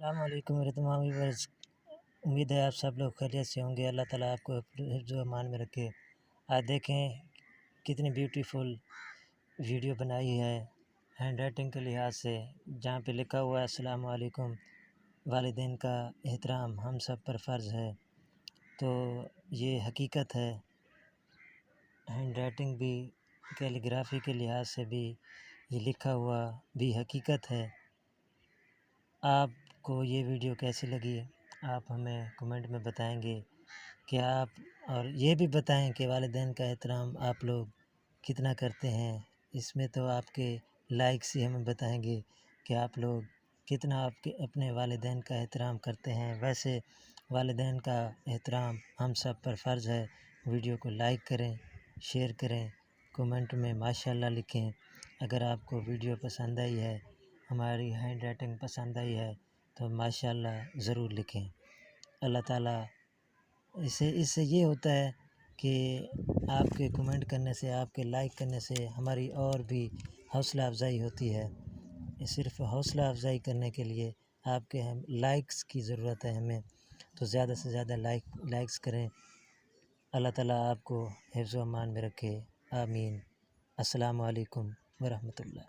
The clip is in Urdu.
السلام علیکم میرے تمام ویورز، امید ہے آپ سب لوگ خیریت سے ہوں گے۔ اللہ تعالیٰ آپ کو حفظ و امان میں رکھے۔ آج دیکھیں کتنی بیوٹیفل ویڈیو بنائی ہے ہینڈ رائٹنگ کے لحاظ سے، جہاں پہ لکھا ہوا ہے السلام علیکم، والدین کا احترام ہم سب پر فرض ہے۔ تو یہ حقیقت ہے، ہینڈ رائٹنگ بھی، کیلیگرافی کے لحاظ سے بھی یہ لکھا ہوا بھی حقیقت ہے۔ آپ کو یہ ویڈیو کیسی لگی آپ ہمیں کمنٹ میں بتائیں گے کہ آپ، اور یہ بھی بتائیں کہ والدین کا احترام آپ لوگ کتنا کرتے ہیں۔ اس میں تو آپ کے لائکس ہی ہمیں بتائیں گے کہ آپ لوگ کتنا اپنے والدین کا احترام کرتے ہیں۔ ویسے والدین کا احترام ہم سب پر فرض ہے۔ ویڈیو کو لائک کریں، شیئر کریں، کمنٹ میں ماشاءاللہ لکھیں۔ اگر آپ کو ویڈیو پسند آئی ہے، ہماری ہینڈ رائٹنگ پسند آئی ہے تو ماشاءاللہ ضرور لکھیں۔ اللہ تعالیٰ اس سے یہ ہوتا ہے کہ آپ کے کمنٹ کرنے سے، آپ کے لائک کرنے سے ہماری اور بھی حوصلہ افزائی ہوتی ہے۔ صرف حوصلہ افزائی کرنے کے لیے آپ کے لائکس کی ضرورت ہے ہمیں، تو زیادہ سے زیادہ لائکس کریں۔ اللہ تعالیٰ آپ کو حفظ و امان میں رکھے، آمین۔ السلام علیکم ورحمۃ اللہ۔